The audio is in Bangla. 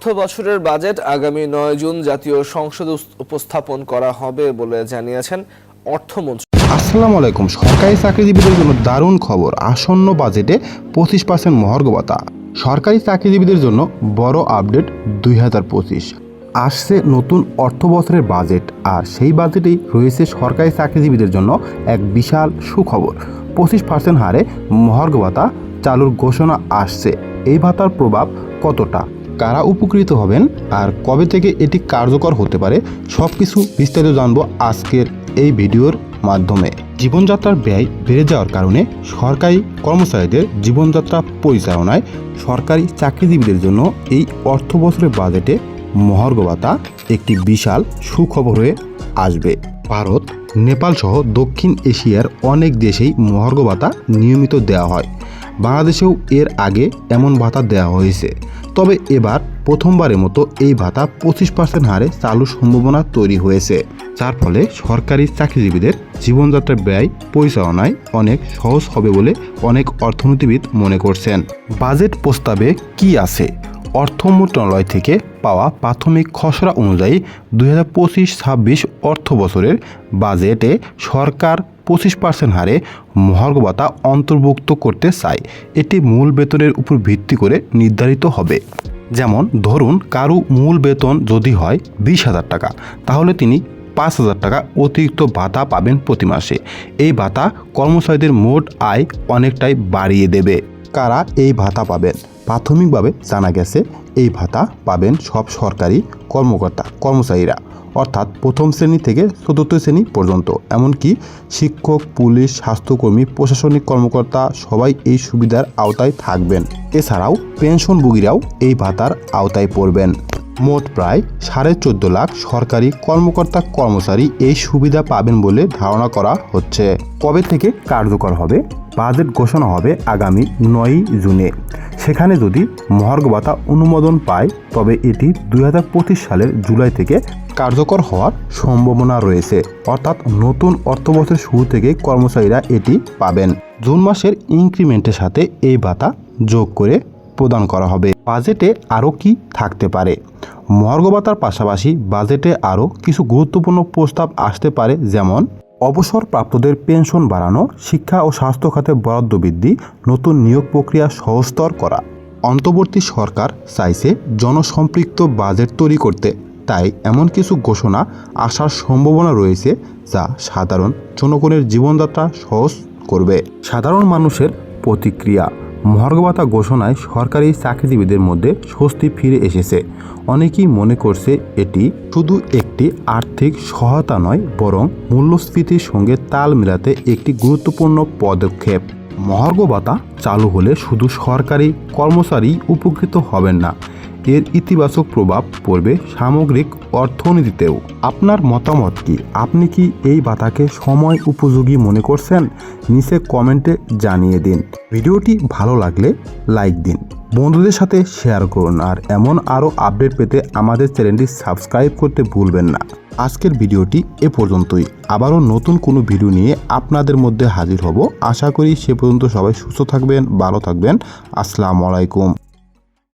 অর্থ বছরের বাজেট আগামী ৯ জুন জাতীয় সংসদে উপস্থাপন করা হবে বলে জানিয়েছেন অর্থমন্ত্রী। আসসালামু আলাইকুম। সরকারি চাকরিজীবীদের জন্য দারুণ খবর। আসন্ন বাজেটে 25% মহার্ঘ ভাতা। সরকারি চাকরিজীবীদের জন্য বড় আপডেট। 2025 আসছে নতুন অর্থ বছরের বাজেট, আর সেই বাজেটেই রয়েছে সরকারি চাকরিজীবীদের জন্য এক বিশাল সুখবর। 25% হারে মহার্ঘ ভাতা চালুর ঘোষণা আসছে। এই ভাতার প্রভাব কতটা, কারা উপকৃত হবেন, আর কবে থেকে এটি কার্যকর হতে পারে, সব কিছু বিস্তারিত জানবো আজকের এই ভিডিওর মাধ্যমে। জীবনযাত্রার ব্যয় বেড়ে যাওয়ার কারণে সরকারি কর্মচারীদের জীবনযাত্রা পরিচালনায় সরকারি চাকরিজীবীদের জন্য এই অর্থ বছরের বাজেটে মহার্ঘ ভাতা একটি বিশাল সুখবর হয়ে আসবে। ভারত, নেপাল সহ দক্ষিণ এশিয়ার অনেক দেশেই মহার্ঘ ভাতা নিয়মিত দেওয়া হয়। বাংলাদেশেও এর আগে এমন ভাতা দেওয়া হয়েছে, তবে এবার প্রথমবারের মতো এই ভাতা 25% হারে চালুর সম্ভাবনা তৈরি হয়েছে, যার ফলে সরকারি চাকরিজীবীদের জীবনযাত্রার ব্যয় পরিচালনায় অনেক সহজ হবে বলে অনেক অর্থনীতিবিদ মনে করছেন। বাজেট প্রস্তাবে কি আছে? অর্থ মন্ত্রণালয় থেকে পাওয়া প্রাথমিক খসড়া অনুযায়ী 2025-26 অর্থ বছরের বাজেটে সরকার 25% হারে মহার্ঘ ভাতা অন্তর্ভুক্ত করতে চায়। এটি মূল বেতনের উপর ভিত্তি করে নির্ধারিত হবে। যেমন ধরুন, কারো মূল বেতন যদি হয় 20,000 টাকা, তাহলে তিনি 5,000 টাকা অতিরিক্ত ভাতা পাবেন প্রতি মাসে। এই ভাতা কর্মচারীদের মোট আয় অনেকটাই বাড়িয়ে দেবে। কারা এই ভাতা পাবেন? প্রাথমিকভাবে জানা গেছে এই ভাতা পাবেন সব সরকারি কর্মচারীরা, অর্থাৎ প্রথম শ্রেণী থেকে চতুর্থ শ্রেণী পর্যন্ত। এমনকি শিক্ষক, পুলিশ, স্বাস্থ্যকর্মী, প্রশাসনিক কর্মকর্তা সবাই এই সুবিধার আওতায় থাকবেন। এছাড়াও পেনশনভোগীরাও এই ভাতার আওতায় পড়বেন। মোট প্রায় 14.5 লাখ সরকারি কর্মচারী এই সুবিধা পাবেন বলে ধারণা করা হচ্ছে। কবে থেকে কার্যকর হবে? বাজেট ঘোষণা হবে আগামী 9 জুনে। সেখানে যদি মহার্ঘ ভাতা অনুমোদন পায়, তবে এটি 2025 সালের জুলাই থেকে কার্যকর হওয়ার সম্ভাবনা রয়েছে, অর্থাৎ নতুন অর্থবছরের শুরু থেকে কর্মচারীরা এটি পাবেন। জুন মাসের ইনক্রিমেন্টের সাথে এই ভাতা যোগ করে প্রদান করা হবে। বাজেটে আরও কি থাকতে পারে? মহার্ঘ ভাতার পাশাপাশি বাজেটে আরও কিছু গুরুত্বপূর্ণ প্রস্তাব আসতে পারে, যেমন অবসরপ্রাপ্তদের পেনশন বাড়ানো, শিক্ষা ও স্বাস্থ্য খাতে বরাদ্দ বৃদ্ধি, নতুন নিয়োগ প্রক্রিয়া সহজতর করা। অন্তর্বর্তী সরকার চাইছে জনসম্পৃক্ত বাজেট তৈরি করতে, তাই এমন কিছু ঘোষণা আসার সম্ভাবনা রয়েছে যা সাধারণ জনগণের জীবনযাত্রা সহজ করবে। সাধারণ মানুষের প্রতিক্রিয়া। মহার্ঘ ভাতা ঘোষণায় সরকারি চাকরিজীবীদের মধ্যে স্বস্তি ফিরে এসেছে। অনেকেই মনে করছে এটি শুধু একটি আর্থিক সহায়তা নয়, বরং মূল্যস্ফীতির সঙ্গে তাল মেলাতে একটি গুরুত্বপূর্ণ পদক্ষেপ। মহার্ঘ ভাতা চালু হলে শুধু সরকারি কর্মচারী উপকৃত হবেন না, এর ইতিবাচক প্রভাব পড়বে সামগ্রিক অর্থনীতিতেও। আপনার মতামত কি? আপনি কি এই ভাতাকে সময় উপযোগী মনে করছেন? নিচে কমেন্টে জানিয়ে দিন। ভিডিওটি ভালো লাগলে লাইক দিন, বন্ধুদের সাথে শেয়ার করুন, আর এমন আরও আপডেট পেতে আমাদের চ্যানেলটি সাবস্ক্রাইব করতে ভুলবেন না। আজকের ভিডিওটি এ পর্যন্তই। আবারও নতুন কোনো ভিডিও নিয়ে আপনাদের মধ্যে হাজির হব। আশা করি সে পর্যন্ত সবাই সুস্থ থাকবেন, ভালো থাকবেন। আসসালামু আলাইকুম।